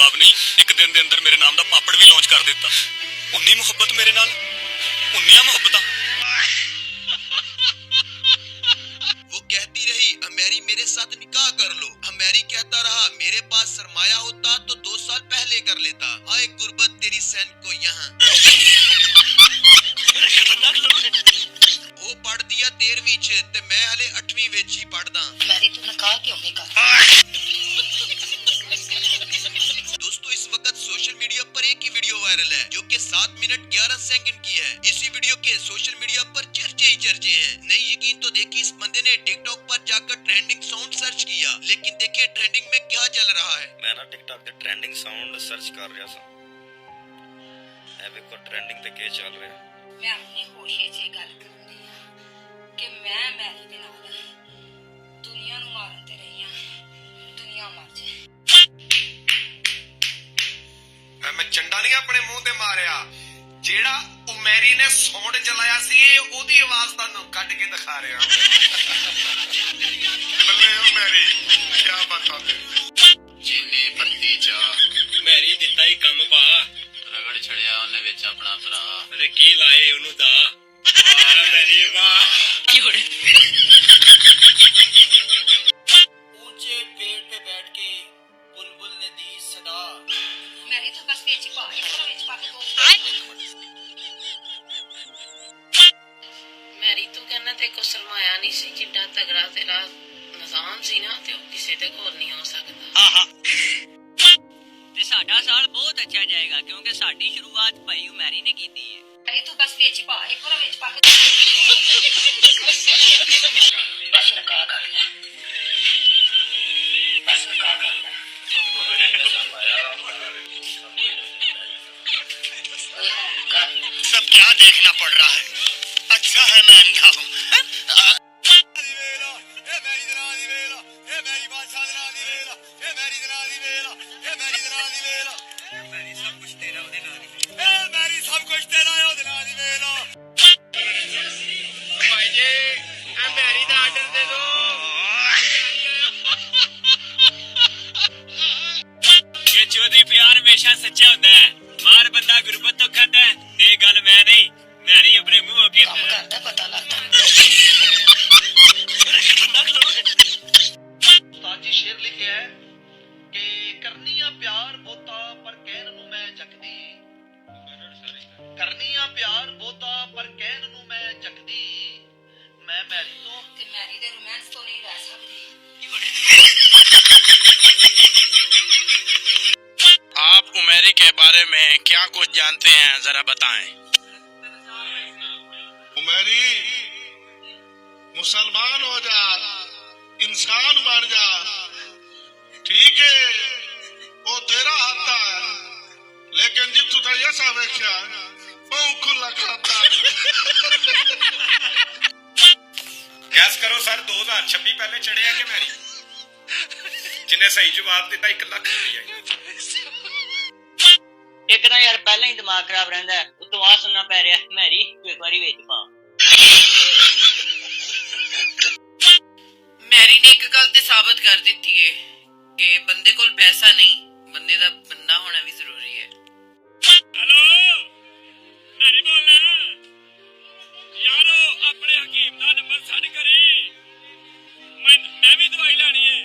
जवाब नहीं, एक दिन के अंदर मेरे नाम का पापड़ भी लॉन्च कर दिता। उन्नी मुहब्बत मेरे नाल, उन्नियां मुहब्बतां। वो कहती रही अमेरी मेरे साथ निकाह कर लो। अमेरी कहता रहा मेरे पास सरमाया होता तो 2 साल पहले कर लेता। हाय गुर्बत तेरी सैन को यहाँ। वो पढ़ दिया 13वीं च ते मैं हले 8वीं विच ही पढ़दा। मैरी तू निकाह क्यों नहीं कर? दोस्तों इस वक्त सोशल मीडिया पर एक ही वीडियो वायरल है जो कि 7 मिनट 11 सेकंड की है। इसी वीडियो के सोशल मीडिया पर चर्चे ही चर्चे हैं। नहीं यकीन तो देखिए इस बंदे ने टिकटॉक पर जाकर ट्रेंडिंग साउंड सर्च किया, लेकिन देखिए ट्रेंडिंग में क्या चल रहा है। मैं ना टिकटॉक ते ट्रेंडिंग साउंड सर्च कर रहा सा। ए वेखो ट्रेंडिंग ते क्या चल रहा है। मैं अपनी होशे च गल करनी है कि मैं मैरी दे नाल दुनिया नू मारन ते रही हां। दुनिया मर जाए। मैं चंडा नहीं अपने मुंह ते मारिया। जेड़ा उमेरी ने साउंड चलाया सी ओदी आवाज तानू कट के दिखा रहा हूं। बल्ले उमेरी क्या बता दे। चीनी पत्ती चा मैरी दिता ही कम पा रगड़ छड़िया ओने विच अपना भरा। अरे की लाए ओनू दा। वाह मैरी वाह। क्यों ऊंचे पेड़ पे बैठ के बुलबुल ने दी सदा। मैरी तू बस विच पा, एक बार विच पा के दो। मैरी तू कहना ते को सरमाया नहीं सी, जिड्डा तगड़ा तेरा निजाम सी ना ते किसी दे कोल नहीं हो सकदा। आहा ते साडा साल बहुत अच्छा जाएगा क्योंकि साडी शुरुआत भाई उमेरी ने की है। मैरी तू बस विच पा, एक बार विच पा के बस निकाह कर ले। बस निकाह कर ले। सब क्या देखना पड़ रहा है। अच्छा है मैं अंधा हूँ। चौधरी प्यार हमेशा सच्चा होता है। मार बंदा गुरबत तो खाता है। ये गल मैं नहीं, मैरी अपने मुंह के काम करता पता लगता। ताजी शेर लिखे है कि करनिया प्यार बोता पर कहन नू मैं जगदी। करनिया प्यार बोता पर कहन नू मैं जगदी। मैं मैरी तो ते मैरी दे रोमांस तो नहीं रह सकदी। आप उमेरी के बारे में क्या कुछ जानते हैं, जरा बताएं। उमेरी मुसलमान हो जा, इंसान बन जा, ठीक है वो तेरा हाथा है, लेकिन जितू तो ऐसा वेख्या वो खुला खाता। गैस करो सर 2026 पहले चढ़े है कि मैरी? जिन्हें सही जवाब दिता 1 लाख रुपया। एक ना यार पहले ही दिमाग खराब रहता है, उतो आ सुनना पै रहा है। मैरी तू एक बारी विच पा। मैरी ने एक गल ते साबित कर दिती है कि बंदे कोल पैसा नहीं, बंदे दा बंदा होना भी जरूरी है। हेलो मैरी बोलना यारो, अपने हकीम दा नंबर सेंड करी। मैं भी दवाई लानी है।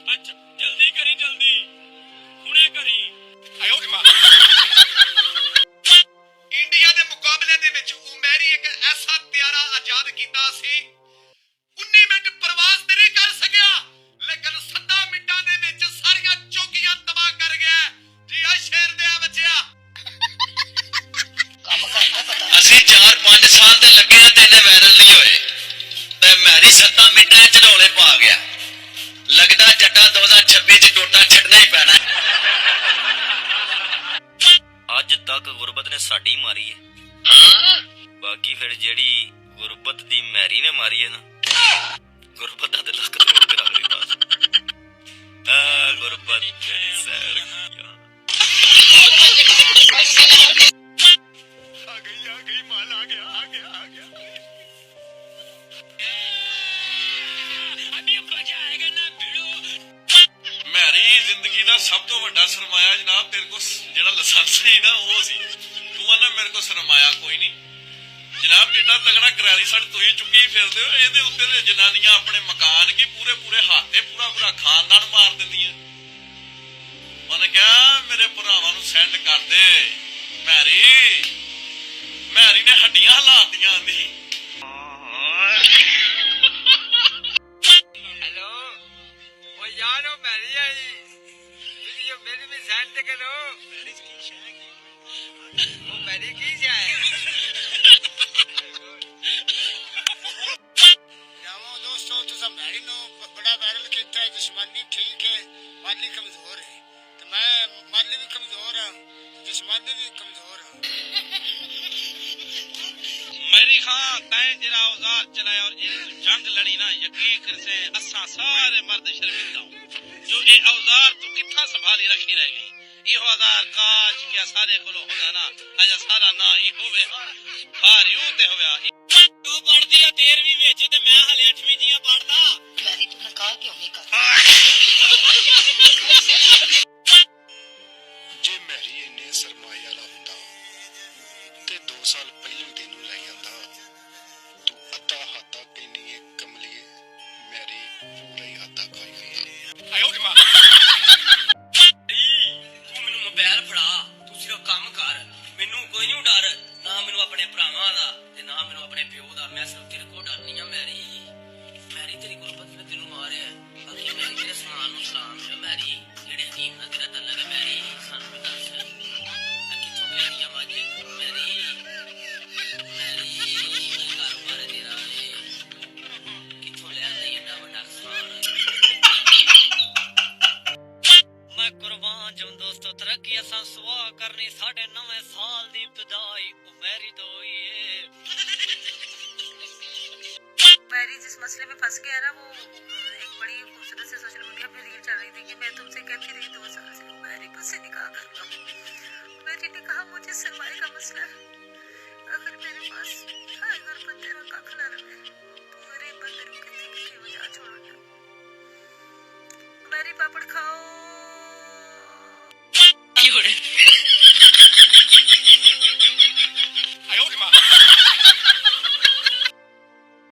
अच्छा जल्दी करी, जल्दी हुणे करी। आयो रे मां। इंडिया दे मुकाबले दे विच उमेरी एक ऐसा प्यारा आजाद कीता सी। 19 मिनट प्रवास ते नहीं कर सकिया, लेकिन 7 मिनटां दे विच सारियां चौकियां तबाह कर गया। जी आ शेर दे आ बच्चिया। काम करता पता। ਅਸੀਂ 4-5 ਸਾਲ ਤੇ ਲੱਗੇ ਆ ਤੇ ਇਹਨੇ ਵਾਇਰਲ ਨਹੀਂ ਹੋਏ ਤੇ ਮੈਰੀ 7 ਮਿੰਟਾਂ ਚ ਢੋਲੇ ਪਾ ਗਿਆ। ਲੱਗਦਾ ਜੱਟਾ 2026 ਚ ਟੋਟਾ ਛੱਡਣਾ ਹੀ ਪੈਣਾ। ਅੱਜ ਤੱਕ ਗੁਰਬਤ ਨੇ ਸਾਡੀ ਮਾਰੀ ਹੈ। ਬਾਕੀ ਫਿਰ ਜਿਹੜੀ ਗੁਰਬਤ ਦੀ ਮੈਰੀ ਨੇ ਮਾਰੀ ਹੈ ਨਾ, ਗੁਰਬਤ ਦਾ ਲੱਕ ਤੋੜ ਕੇ ਰੱਖ ਦਿੱਤਾ। ਆ ਗੁਰਬਤ ਤੇਰੀ ਸੈਰ ਕੀਆ। ਆ ਗਈ ਮਾਲ ਆ ਗਿਆ। ਮੈਰੀ ਜ਼ਿੰਦਗੀ ਦਾ ਸਭ ਤੋਂ ਤੋਂ ਵੱਡਾ ਸਰਮਾਇਆ ਜਨਾਬ ਤੇਰੇ ਕੋਲ ਜਿਹੜਾ ਲਾਇਸੈਂਸ ਸੀ ਨਾ ਉਹ ਸੀ। ਤੂੰ ਆਨਾ ਮੇਰੇ ਕੋਲ ਸਰਮਾਇਆ ਕੋਈ ਨਹੀਂ ਜਨਾਬ। ਜਿੱਡਾ ਤਗੜਾ ਕਰਾਲੀ ਸੜ ਤੁਸੀਂ ਚੁੱਕੀ ਫਿਰਦੇ ਹੋ ਇਹਦੇ ਉੱਤੇ ਤੇ ਜਨਾਨੀਆਂ ਆਪਣੇ ਮਕਾਨ ਕੀ ਪੂਰੇ ਪੂਰੇ ਹੱਥ ਤੇ ਪੂਰਾ ਪੂਰਾ ਖਾਨਦਾਨ ਮਾਰ ਦਿੰਦੀਆਂ। ਉਹਨੇ ਕਿਹਾ ਮੇਰੇ ਭਰਾਵਾਂ ਨੂੰ ਸੈਂਡ ਕਰ ਦੇ। ਮੈਰੀ ਨੇ ਹੱਡੀਆਂ ਹਿਲਾਤੀਆਂ ਆਂਦੀ। हेलो वो यार वो मैरी आई ये मेरी भी सेंड करो वो मैरी की जाए जाओ दोस्तों तुसा मैरी नो बड़ा वायरल किया है। जिस्मानी ठीक है माली कमजोर है तो मैं माली भी कमजोर हूँ जिस्मानी भी कमजोर हूँ। मेरी खां तैं जरा औजार चलाया और ये जंग लड़ी ना यकीन कर से असा सारे मर्द शर्मिंदा जो ये औजार तू कितना संभाली रखी रह गई। ये औजार काज क्या सारे कोलो होना ना अजा सारा ना ही होवे बाहर यूं ते होया तू पढ़दी है 13वीं विच ते मैं हले 8वीं जियां पढ़दा। मैरी तूने कहा क्यों नहीं कर ਜੇ ਮੈਰੀ ਇੰਨੇ ਸਰਮਾਏ ਵਾਲਾ ਹੁੰਦਾ ਤੇ 2 ਸਾਲ ਪਹਿਲਾਂ ਤੈਨੂੰ ਲੈ ਜਾਂਦਾ। ਤੂੰ ਅੱਧਾ ਹਾਤਾ ਕਹਿੰਦੀ ਏ ਕਮਲੀਏ ਮੈਰੀ ਪੂਰਾ ਹੀ ਹਾਤਾ ਖਾਈ ਜਾਂਦਾ। ਆਇਓ ਦੀ ਮਾਂ ਤੂੰ ਮੈਨੂੰ ਮੋਬਾਈਲ ਫੜਾ ਤੂੰ ਸਿਰਫ ਕੰਮ ਕਰ। ਮੈਨੂੰ ਕੋਈ ਨਹੀਂ ਡਰ ਨਾ ਮੈਨੂੰ ਆਪਣੇ ਭਰਾਵਾਂ ਦਾ ਤੇ ਨਾ ਮੈਨੂੰ ਆਪਣੇ ਪਿਓ ਦਾ। ਮੈਂ ਸਿਰਫ ਤੇਰੇ ਕੋਲ ਡਰਨੀ ਆ ਮੈਰੀ ਤੇਰੀ ਗੁਰਬਤ ਨੇ ਤੈਨੂੰ ਮਾਰਿਆ। ਬਾਕੀ ਮੈਰੀ ਤੇਰੇ ਸਮਾਨ ਨੂੰ ਸਲਾਮ ਹੈ ਮੈਰੀ ਜਿਹੜੇ ਹਕੀਮ ਨਾਲ ਤੇਰਾ ਤਲਕ ਹੈ ਮੈਰੀ ਸਾਨੂੰ ਵੀ ਦੱਸ ਕਿੱਥੋਂ ਮਿਲਦੀ ਆ ਮੱਝ ਮੈਰੀ ਕੀ ਕਾਰੋਬਾਰ ਹੈ ਤੇਰਾ ਕਿੱਥੋਂ ਲਿਆਂਦਾ ਏਡਾ ਵੱਡਾ ਸਮਾਨ। मैं कुर्बान जम दोस्तों तरक्की असा सुहा करनी साढ़े 9वें साल दी इब्तदाई उमेरी तो हुई है। मैरी जिस मसले में फंस गया ना वो एक बड़ी खूबसूरत से सोशल मीडिया पे रील चल रही थी कि मैं तुमसे कहती रही 2 साल से मैरी मुझसे निकाह कर लो। मैरी ने कहा मुझे सरमाए का मसला है अगर मेरे पास अगर पर तेरा कख ना रहे तो मेरे बंदर को किसी वजह छोड़ना। मैरी पापड़ खाओ।